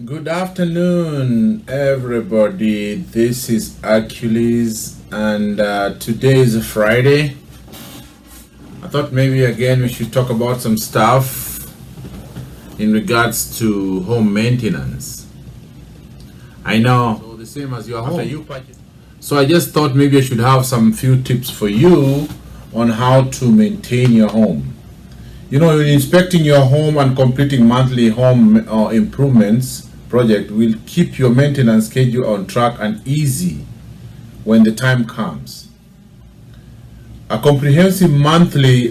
Good afternoon, everybody. This is Achilles, and today is a Friday. I thought maybe again we should talk about some stuff in regards to home maintenance. I know, so the same as your home. So I just thought maybe I should have some few tips for you on how to maintain your home. You know, inspecting your home and completing monthly home improvements project will keep your maintenance schedule on track and easy when the time comes. A comprehensive monthly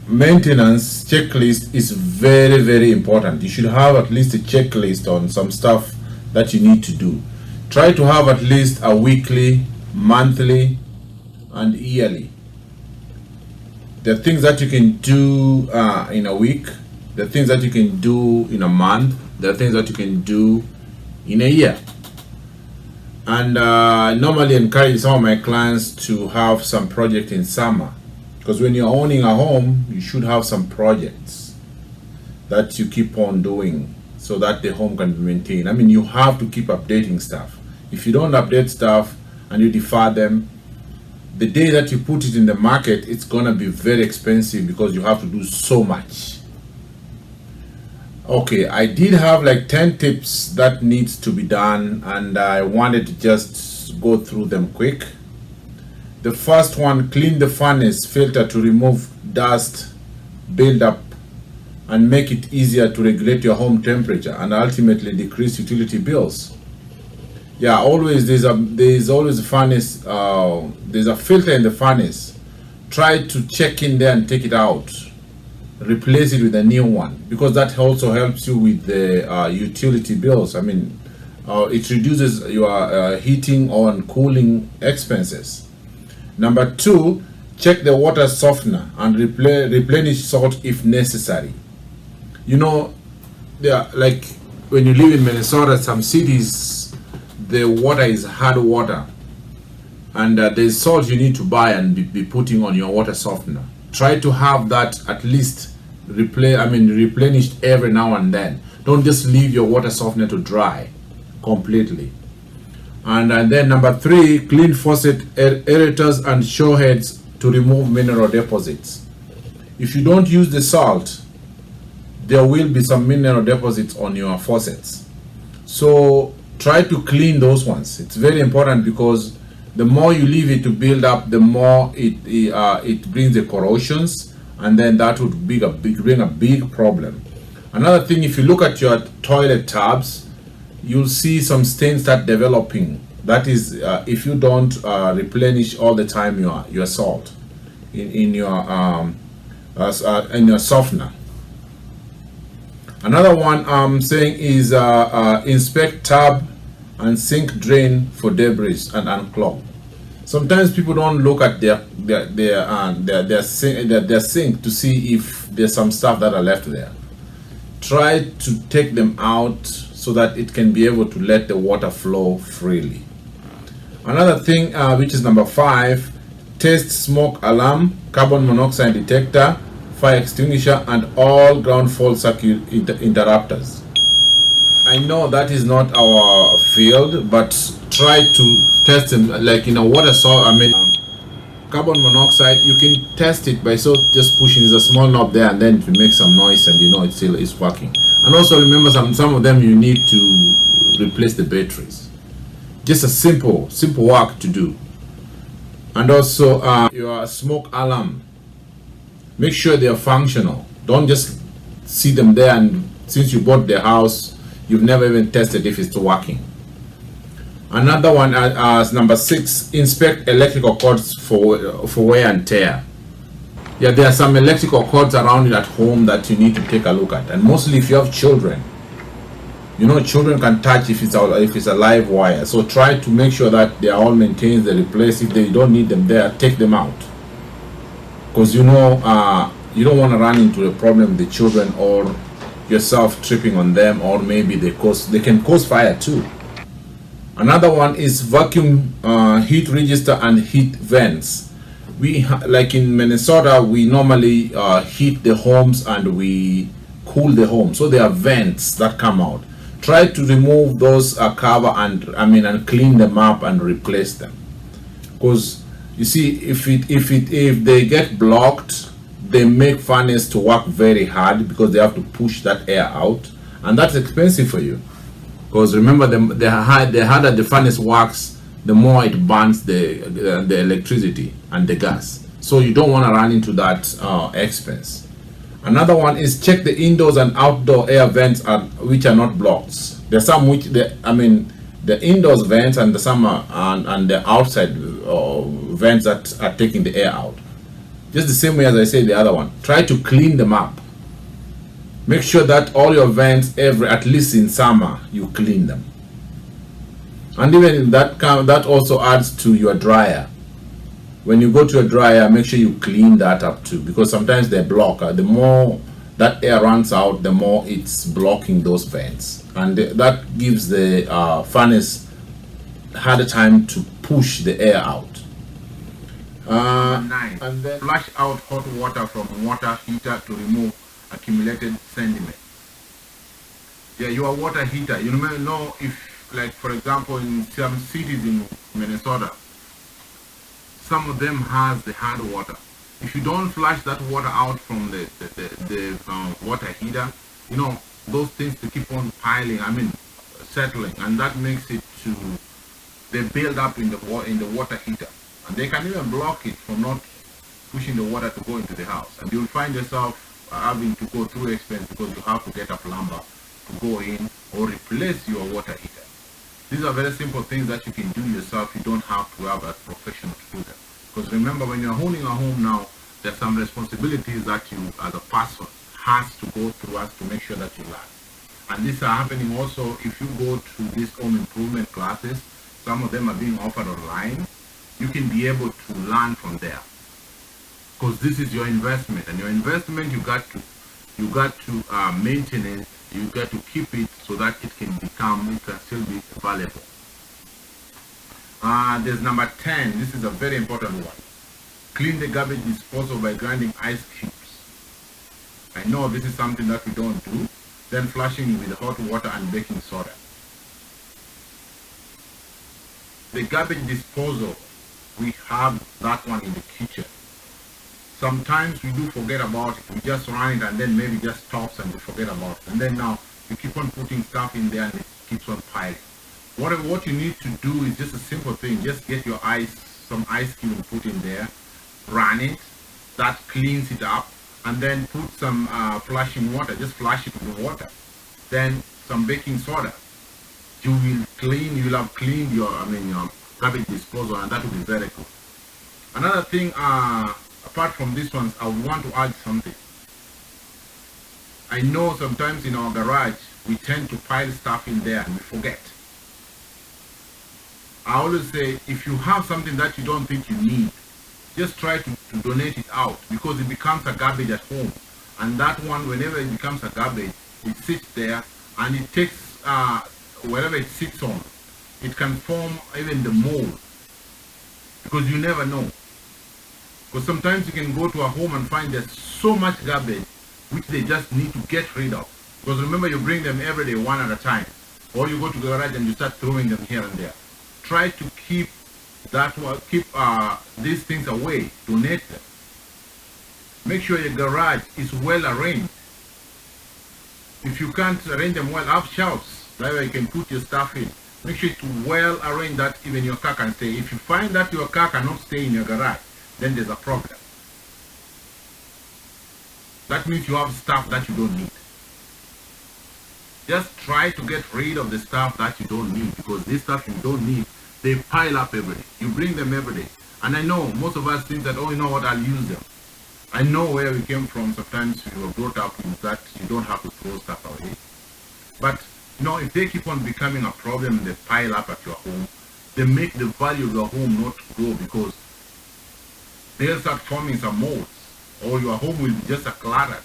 maintenance checklist is very, very important. You should have at least a checklist on some stuff that you need to do. Try to have at least a weekly, monthly, and yearly. The things that you can do in a week, the things that you can do in a month, the things that you can do in a year. And I normally encourage some of my clients to have some project in summer, because when you're owning a home, you should have some projects that you keep on doing so that the home can be maintained. I mean, you have to keep updating stuff. If you don't update stuff and you defer them, the day that you put it in the market, it's gonna be very expensive because you have to do so much. Okay, I did have like 10 tips that needs to be done, and I wanted to just go through them quick. The first one, clean the furnace filter to remove dust buildup and make it easier to regulate your home temperature and ultimately decrease utility bills. Yeah, always there's always a furnace. There's a filter in the furnace. Try to check in there and take it out. Replace it with a new one, because that also helps you with the utility bills. I mean, it reduces your heating or cooling expenses. Number two, check the water softener and replenish salt if necessary. You know, like when you live in Minnesota, some cities, the water is hard water, and there's salt you need to buy and be putting on your water softener. Try to have that at least replenished every now and then. Don't just leave your water softener to dry completely. And then number three, clean faucet aerators and shower heads to remove mineral deposits. If you don't use the salt, there will be some mineral deposits on your faucets. So try to clean those ones. It's very important, because the more you leave it to build up, the more it brings the corrosions, and then that would bring a big problem. Another thing, if you look at your toilet tabs, you'll see some stains start developing. That is if you don't replenish all the time your salt in your softener. Another one I'm saying is inspect tap and sink drain for debris and unclog. Sometimes people don't look at their sink to see if there's some stuff that are left there. Try to take them out so that it can be able to let the water flow freely. Another thing, which is number 5, test smoke alarm, carbon monoxide detector, fire extinguisher, and all ground fault circuit interrupters. I know that is not our field, but try to test them, like in a water source. Carbon monoxide, you can test it by just pushing. There's a small knob there, and then it will make some noise, and you know it still is working. And also remember, some of them you need to replace the batteries. Just a simple work to do. And also your smoke alarm, make sure they are functional. Don't just see them there, and since you bought the house, you've never even tested if it's working. Another one, as number 6, inspect electrical cords for wear and tear. Yeah, there are some electrical cords around you at home that you need to take a look at, and mostly if you have children. You know, children can touch if it's a live wire. So try to make sure that they are all maintained, they replace. If they don't need them there, take them out, because you know you don't want to run into a problem with the children or yourself tripping on them, or maybe they can cause fire too. Another one is vacuum heat register and heat vents. Like in Minnesota, we normally heat the homes and we cool the home, so there are vents that come out. try to remove those cover and clean them up and replace them. Because you see, if they get blocked, they make furnace to work very hard because they have to push that air out, and that's expensive for you. Because remember, the harder the furnace works, the more it burns the electricity and the gas. So you don't want to run into that expense. Another one is check the indoors and outdoor air vents which are not blocked. There's some which the indoors vents and and the outside vents that are taking the air out. Just the same way as I said the other one. Try to clean them up. Make sure that all your vents, at least in summer, you clean them. And even that also adds to your dryer. When you go to a dryer, make sure you clean that up too, because sometimes they block. The more that air runs out, the more it's blocking those vents, and that gives the furnace harder time to push the air out. 9. And then flush out hot water from water heater to remove accumulated sediment. Yeah, your water heater. You know, if, like, for example, in some cities in Minnesota, some of them has the hard water. If you don't flush that water out from the water heater, you know, those things to keep on piling, settling, and that makes it they build up in the water heater, and they can even block it from not pushing the water to go into the house, and you'll find yourself having to go through expense because you have to get a plumber to go in or replace your water heater. These are very simple things that you can do yourself. You don't have to have a professional to do them. Because remember, when you're owning a home now, there's some responsibilities that you as a person has to go through us to make sure that you learn. And these are happening also if you go to these home improvement classes. Some of them are being offered online. You can be able to learn from there. Because this is your investment, and your investment you got to maintain it. You got to keep it so that it can still be valuable. There's number 10. This is a very important one. Clean the garbage disposal by grinding ice cubes. I know this is something that we don't do. Then flushing with hot water and baking soda. The garbage disposal, we have that one in the kitchen. Sometimes we do forget about it. We just run it and then maybe just stops and we forget about it. And then now you keep on putting stuff in there and it keeps on piling. What you need to do is just a simple thing. Just get your some ice cube and put in there, run it, that cleans it up, and then put some flushing water. Just flush it with water. Then some baking soda. You will have cleaned your garbage disposal, and that will be very good. Another thing, apart from this one, I want to add something. I know sometimes in our garage we tend to pile stuff in there and we forget. I always say, if you have something that you don't think you need, just try to donate it out, because it becomes a garbage at home. And that one, whenever it becomes a garbage, it sits there and it takes wherever it sits on, it can form even the mold, because you never know. Because sometimes you can go to a home and find there's so much garbage which they just need to get rid of. Because remember, you bring them every day one at a time, or you go to the garage and you start throwing them here and there. Try to keep these things away, donate them. Make sure your garage is well arranged. If you can't arrange them well, have shelves where you can put your stuff in. Make sure it's well arranged that even your car can stay. If you find that your car cannot stay in your garage, then there's a problem. That means you have stuff that you don't need. Just try to get rid of the stuff that you don't need, because this stuff you don't need, they pile up every day. You bring them every day. And I know most of us think that, oh, you know what, I'll use them. I know where we came from. Sometimes we were brought up with that you don't have to throw stuff away. But, you know, if they keep on becoming a problem and they pile up at your home, they make the value of your home not grow, because they'll start forming some molds, or your home will be just a clutter.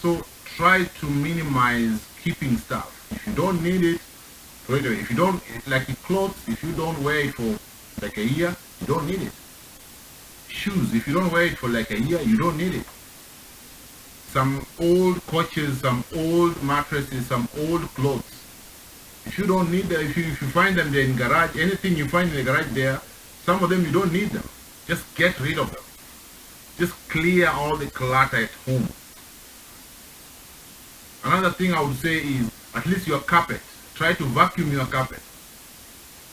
So try to minimize keeping stuff. If you don't need it, throw it away. If you don't, like your clothes, if you don't wear it for like a year, you don't need it. Shoes, if you don't wear it for like a year, you don't need it. some old couches, some old mattresses, some old clothes. If you don't need them, if you find them there in garage, anything you find in the garage there, some of them you don't need them. Just get rid of them. Just clear all the clutter at home. Another thing I would say is, at least your carpet. Try to vacuum your carpet.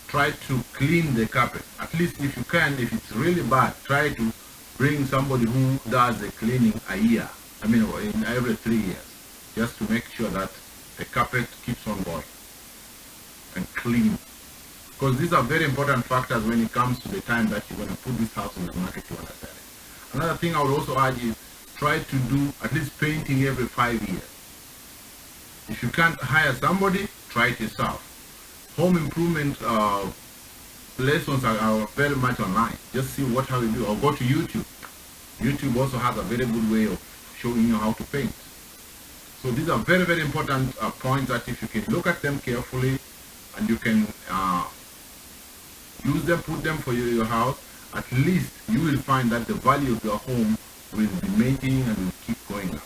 Try to clean the carpet. At least if you can, if it's really bad, try to bring somebody who does the cleaning a year. I mean, in every 3 years. Just to make sure that the carpet keeps on going and clean. Because these are very important factors when it comes to the time that you're going to put this house in the market you want to sell it. Another thing I would also add is, try to do at least painting every 5 years. If you can't hire somebody, try it yourself. Home improvement lessons are very much online. Just see how you do, or go to YouTube. YouTube also has a very good way of showing you how to paint. So these are very, very important points that if you can look at them carefully and you can use them, put them for your house, at least you will find that the value of your home will be maintaining and will keep going up.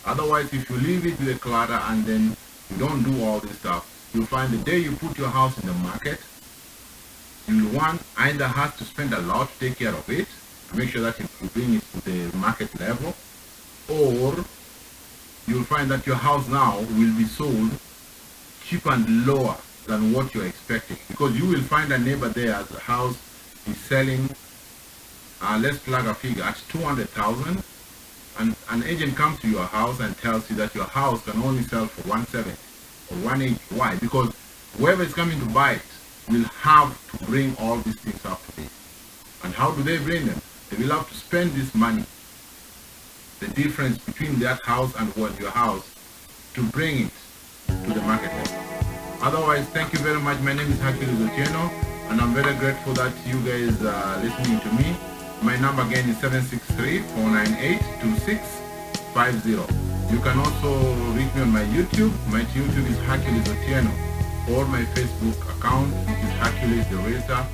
Otherwise, if you leave it with a clutter and then you don't do all this stuff, you'll find the day you put your house in the market, you'll either have to spend a lot to take care of it, to make sure that you bring it to the market level, or you'll find that your house now will be sold cheaper and lower than what you're expecting. Because you will find a neighbor there as the house is selling, let's plug a figure, at 200,000. And an agent comes to your house and tells you that your house can only sell for 170 or 180. Why? Because whoever is coming to buy it will have to bring all these things up to date. And how do they bring them? They will have to spend this money, the difference between that house and your house, to bring it to the market level. Otherwise, thank you very much. My name is Hercules Otieno, and I'm very grateful that you guys are listening to me. My number again is 763-498-2650. You can also reach me on my YouTube. My YouTube is Hercules Otieno, or my Facebook account, which is Hercules the Realtor.